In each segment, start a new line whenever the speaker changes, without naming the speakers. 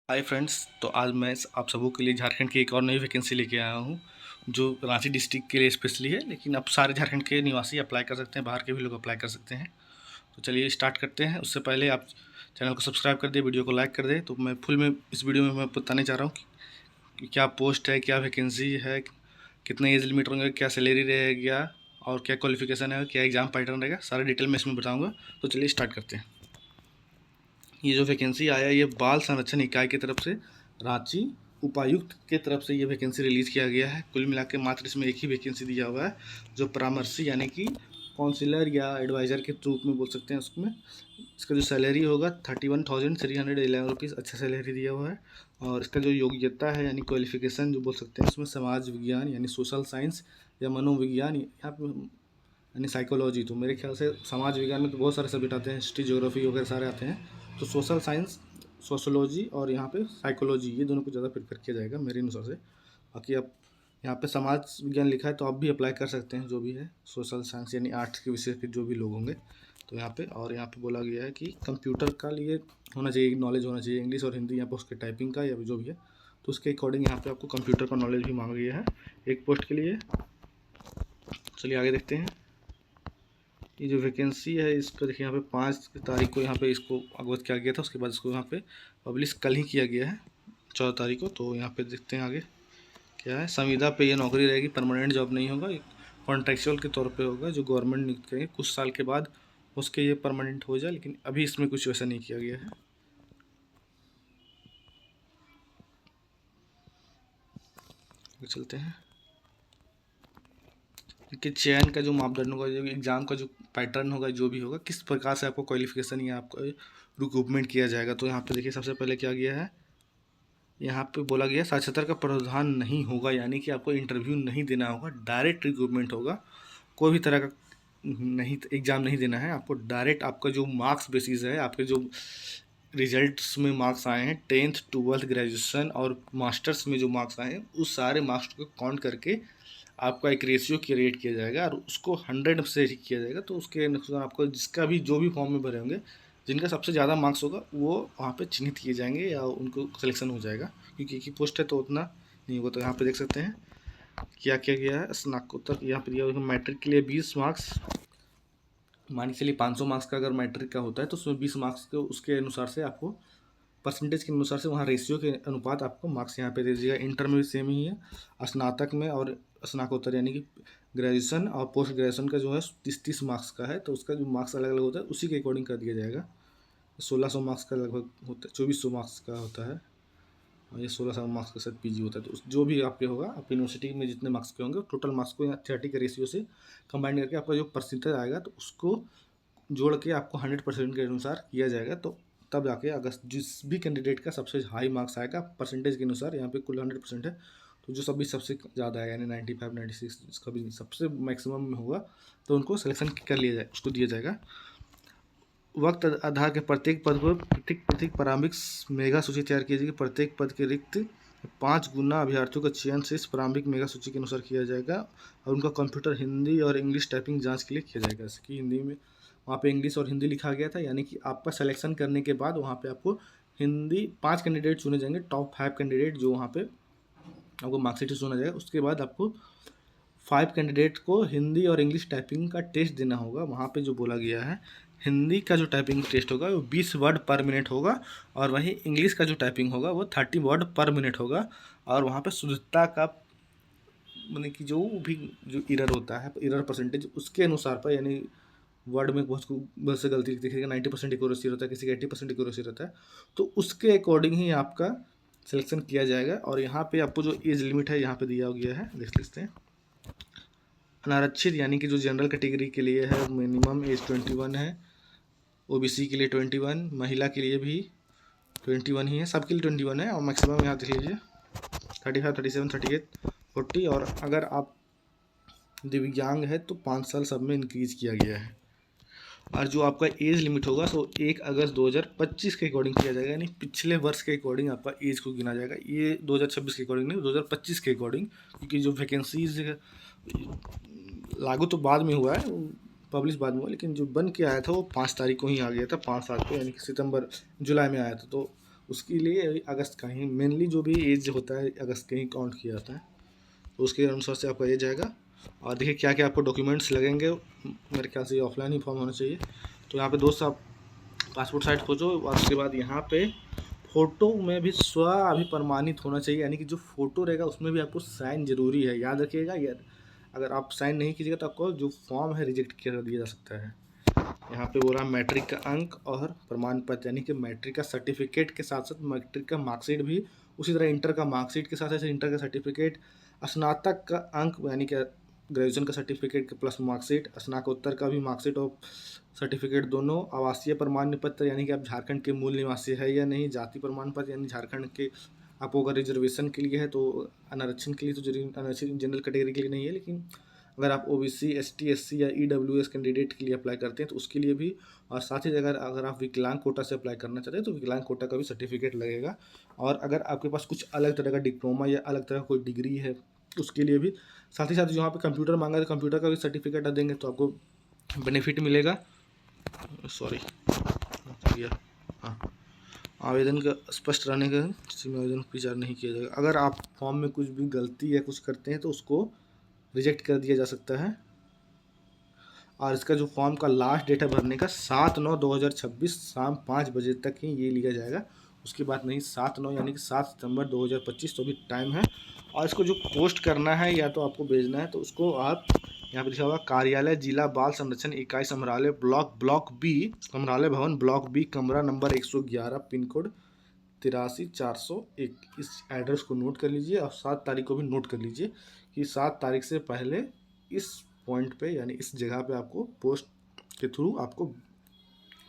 Hi friends. तो आज मैं आप सबों के लिए झारखंड की एक और नई वैकेंसी लेके आया हूँ जो रांची डिस्ट्रिक्ट के लिए स्पेशली है, लेकिन अब सारे झारखंड के निवासी अप्लाई कर सकते हैं, बाहर के भी लोग अप्लाई कर सकते हैं। तो चलिए स्टार्ट करते हैं। उससे पहले आप चैनल को सब्सक्राइब कर दे, वीडियो को लाइक कर दे। तो मैं फुल में इस वीडियो में मैं बताने चाह रहा हूँ कि क्या पोस्ट है, क्या वैकेंसी है, कितने एज लिमिट होंगे, क्या सैलरी रहेगा और क्या क्वालिफिकेशन है, क्या एग्जाम पैटर्न रहेगा, सारा डिटेल में इसमें बताऊँगा। तो चलिए स्टार्ट करते हैं। ये जो वैकेंसी आया ये बाल संरक्षण इकाई की तरफ से रांची उपायुक्त के तरफ से ये वैकेंसी रिलीज़ किया गया है। कुल मिला के मात्र इसमें एक ही वैकेंसी दिया हुआ है जो परामर्शी यानी कि काउंसिलर या एडवाइज़र के रूप में बोल सकते हैं। उसमें इसका जो सैलरी होगा 31,311 रुपीज़, अच्छा सैलरी दिया हुआ है। और इसका जो योग्यता है यानी क्वालिफिकेशन जो बोल सकते हैं, उसमें समाज विज्ञान यानी सोशल साइंस या मनोविज्ञान यहाँ पे यानी साइकोलॉजी। तो मेरे ख्याल से समाज विज्ञान में तो बहुत सारे सब्जेक्ट आते हैं, हिस्ट्री ज्योग्राफी वगैरह सारे आते हैं। तो सोशल साइंस, सोशोलॉजी और यहाँ पे साइकोलॉजी, ये दोनों को ज़्यादा प्रेफर किया जाएगा मेरे अनुसार से। बाकी आप यहाँ पे समाज विज्ञान लिखा है तो आप भी अप्लाई कर सकते हैं, जो भी है सोशल साइंस यानी आर्ट्स के विषय के जो भी लोग होंगे तो यहाँ पे। और यहाँ पे बोला गया है कि कंप्यूटर का लिए होना चाहिए, नॉलेज होना चाहिए, इंग्लिश और हिंदी यहाँ पर उसके टाइपिंग का या जो भी है। तो उसके अकॉर्डिंग यहाँ पे आपको कंप्यूटर का नॉलेज भी मांगा गया है एक पोस्ट के लिए। चलिए आगे देखते हैं। ये जो वैकेंसी है इसको देखिए, यहाँ पे 5 तारीख को यहाँ पे इसको अवगत किया गया था। उसके बाद इसको यहाँ पे पब्लिश कल ही किया गया है 14 तारीख को। तो यहाँ पे देखते हैं आगे क्या है। संविदा पे ये नौकरी रहेगी, परमानेंट जॉब नहीं होगा, कॉन्ट्रेक्चुअल के तौर पे होगा जो गवर्नमेंट नियुक्त करेंगे। कुछ साल के बाद उसके ये परमानेंट हो जाए, लेकिन अभी इसमें कुछ वैसा नहीं किया गया है। चलते हैं कि चयन का जो मापदंड होगा, जो एग्ज़ाम का जो पैटर्न होगा, जो भी होगा, किस प्रकार से आपको क्वालिफिकेशन या आपको रिक्रूटमेंट किया जाएगा। तो यहाँ पे देखिए सबसे पहले क्या गया है, यहाँ पे बोला गया साक्षरता का प्रावधान नहीं होगा, यानी कि आपको इंटरव्यू नहीं देना होगा, डायरेक्ट रिक्रूटमेंट होगा। कोई भी तरह का नहीं एग्ज़ाम नहीं देना है आपको, डायरेक्ट आपका जो मार्क्स बेसिस है, आपके जो रिजल्ट्स में मार्क्स आए हैं 10th 12th ग्रेजुएशन और मास्टर्स में जो मार्क्स आए हैं उस सारे मार्क्स को काउंट करके आपका एक रेशियो क्रिएट किया जाएगा और उसको 100 से ही किया जाएगा। तो उसके अनुसार आपको जिसका भी जो भी फॉर्म में भरे होंगे, जिनका सबसे ज़्यादा मार्क्स होगा वो वहाँ पे चिन्हित किए जाएंगे या उनको सिलेक्शन हो जाएगा, क्योंकि एक ही पोस्ट है तो उतना नहीं होगा। तो यहाँ पे देख सकते हैं क्या क्या गया है। स्नातकोत्तर यहाँ पे दिया हुआ है, मैट्रिक के लिए 20 मार्क्स, मान के चलिए 500 मार्क्स का अगर मैट्रिक का होता है तो उसमें 20 मार्क्स के उसके अनुसार से आपको परसेंटेज के अनुसार से वहाँ रेशियो के अनुपात आपको मार्क्स यहाँ पे दे दीजिएगा। इंटर में भी सेम ही है, स्नातक में और स्नातकोत्तर यानी कि ग्रेजुएशन और पोस्ट ग्रेजुएशन का जो है 30-30 मार्क्स का है, तो उसका जो मार्क्स अलग अलग होता है उसी के अकॉर्डिंग कर दिया जाएगा। 1600 मार्क्स का लगभग होता है, 2400 मार्क्स का होता है और ये 1600 मार्क्स का शायद पीजी होता है। तो जो भी आपके होगा, आप यूनिवर्सिटी में जितने मार्क्स के होंगे टोटल मार्क्स को 30 के रेशियो से कंबाइन करके आपका जो परसेंटेज आएगा तो उसको जोड़ के आपको 100% के अनुसार किया जाएगा। तो तब जाके अगर जिस भी कैंडिडेट का सबसे हाई मार्क्स आएगा परसेंटेज के अनुसार, यहाँ पे कुल 100% है, तो जो सभी सबसे ज़्यादा आएगा यानी 95 96 जिसका भी सबसे मैक्सिमम में होगा तो उनको सिलेक्शन कर लिया जाए, उसको दिया जाएगा। वक्त आधार के प्रत्येक पद पर प्रत्येक प्रारंभिक मेगा सूची तैयार की जाएगी। प्रत्येक पद के रिक्त 5 गुना अभ्यर्थियों का चयन से इस प्रारंभिक मेगा सूची के अनुसार किया जाएगा और उनका कंप्यूटर हिंदी और इंग्लिश टाइपिंग जांच के लिए किया जाएगा। जैसे कि हिंदी में वहाँ पे इंग्लिश और हिंदी लिखा गया था, यानी कि आपका सिलेक्शन करने के बाद वहाँ पे आपको हिंदी 5 कैंडिडेट चुने जाएंगे, टॉप 5 कैंडिडेट जो वहाँ पे आपको मार्कशीट से चुना जाएगा। उसके बाद आपको 5 कैंडिडेट को हिंदी और इंग्लिश टाइपिंग का टेस्ट देना होगा। वहाँ पे जो बोला गया है हिंदी का जो टाइपिंग टेस्ट होगा वो 20 वर्ड पर मिनट होगा और वहीं इंग्लिश का जो टाइपिंग होगा वो 30 वर्ड पर मिनट होगा। और वहाँ पे शुद्धता का माने कि जो भी जो एरर होता है, एरर परसेंटेज उसके अनुसार पर, यानी वर्ड में बहुत से गलती किसी का 90% एक्यूरेसी रहता है, किसी का 80% एक्यूरेसी रहता है, तो उसके अकॉर्डिंग ही आपका सिलेक्शन किया जाएगा। और यहाँ पे आपको जो एज लिमिट है यहाँ पे दिया गया है, देख सकते हैं। अनारक्षित यानी कि जो जनरल कैटेगरी के लिए है मिनिमम एज 21 है, ओबीसी के लिए 21, महिला के लिए भी 21 ही है, सबके लिए 21 है। और मैक्सिमम यहाँ देख लीजिए 35, 37, 38, 40। और अगर आप दिव्यांग है तो 5 साल सब में इंक्रीज किया गया है। और जो आपका एज लिमिट होगा तो 1 अगस्त 2025 के अकॉर्डिंग किया जाएगा, यानी पिछले वर्ष के अकॉर्डिंग आपका एज को गिना जाएगा। ये 2026 के अकॉर्डिंग नहीं, 2025 के अकॉर्डिंग, क्योंकि जो वैकेंसीज लागू तो बाद में हुआ है, पब्लिश बाद में हुआ, लेकिन जो बन के आया था वो 5 तारीख को ही आ गया था, 5 साल को, यानी कि सितंबर जुलाई में आया था। तो उसके लिए अगस्त का ही मेनली जो भी एज होता है अगस्त का ही काउंट किया जाता है, तो उसके अनुसार से आपका एज आएगा। और देखिए क्या क्या आपको डॉक्यूमेंट्स लगेंगे, मेरे ख्याल से ये ऑफलाइन ही फॉर्म होना चाहिए। तो यहाँ पे दोस्त आप पासपोर्ट साइज खोजो और उसके बाद यहाँ पे फ़ोटो में भी स्व अभिप्रमाणित होना चाहिए, यानी कि जो फ़ोटो रहेगा उसमें भी आपको साइन ज़रूरी है, याद रखिएगा। या अगर आप साइन नहीं कीजिएगा तो आपको जो फॉर्म है रिजेक्ट कर दिया जा सकता है। यहाँ पे बोला मैट्रिक का अंक और प्रमाण पत्र, यानी कि मैट्रिक का सर्टिफिकेट के साथ साथ मैट्रिक का मार्कशीट भी, उसी तरह इंटर का मार्कशीट के साथ साथ इंटर का सर्टिफिकेट, स्नातक का अंक यानी कि ग्रेजुएशन का सर्टिफिकेट प्लस मार्कशीट, स्नातकोत्तर का भी मार्कशीट और सर्टिफिकेट दोनों, आवासीय प्रमाण पत्र यानी कि आप झारखंड के मूल निवासी है या नहीं, जाति प्रमाण पत्र यानी झारखंड के, आपको अगर रिजर्वेशन के लिए है तो आरक्षण के लिए, तो आरक्षण जनरल कैटेगरी के लिए नहीं है, लेकिन अगर आप ओबीसी एसटी एससी या ईडब्ल्यूएस कैंडिडेट के लिए अप्लाई करते हैं तो उसके लिए भी, और साथ ही अगर आप विकलांग कोटा से अप्लाई करना चाहते हैं तो विकलांग कोटा का भी सर्टिफिकेट लगेगा। और अगर आपके पास कुछ अलग तरह का डिप्लोमा या अलग तरह का कोई डिग्री है उसके लिए भी, साथ ही साथ यहाँ पे कंप्यूटर मांगा है तो कंप्यूटर का भी सर्टिफिकेट देंगे तो आपको बेनिफिट मिलेगा। सॉरी भैया, हाँ, आवेदन का स्पष्ट रहने का किसी में आवेदन विचार नहीं किया जाएगा। अगर आप फॉर्म में कुछ भी गलती या कुछ करते हैं तो उसको रिजेक्ट कर दिया जा सकता है। और इसका जो फॉर्म का लास्ट डेट है भरने का 7/9/2026 शाम 5 बजे तक ही ये लिया जाएगा, उसके बाद नहीं। 7/9 यानी कि 7 सितंबर 2025 तो भी टाइम है। और इसको जो पोस्ट करना है या तो आपको भेजना है तो उसको आप यहाँ पे लिखा होगा कार्यालय जिला बाल संरक्षण इकाई समराले ब्लॉक बी, समराले भवन ब्लॉक बी, कमरा नंबर 111, पिन कोड 83,401। इस एड्रेस को नोट कर लीजिए और 7 तारीख को भी नोट कर लीजिए कि 7 तारीख से पहले इस पॉइंट पे यानी इस जगह पे आपको पोस्ट के थ्रू, आपको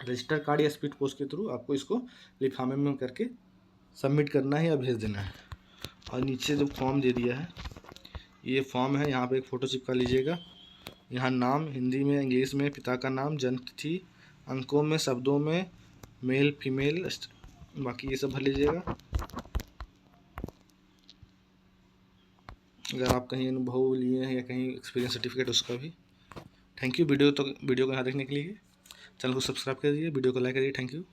रजिस्टर कार्ड या स्पीड पोस्ट के थ्रू आपको इसको लिफाफे में करके सबमिट करना है या भेज देना है। और नीचे जो फॉर्म दे दिया है ये फॉर्म है, यहाँ पे एक फ़ोटो चिपका लीजिएगा। यहाँ नाम हिंदी में इंग्लिश में, पिता का नाम, जन्म तिथि, अंकों में शब्दों में, मेल फीमेल, बाकी ये सब भर लीजिएगा। अगर आप कहीं अनुभव लिए हैं या कहीं एक्सपीरियंस सर्टिफिकेट उसका भी। थैंक यू वीडियो को यहाँ देखने के लिए। चैनल को सब्सक्राइब कर दीजिए, वीडियो को लाइक करिए। Thank you.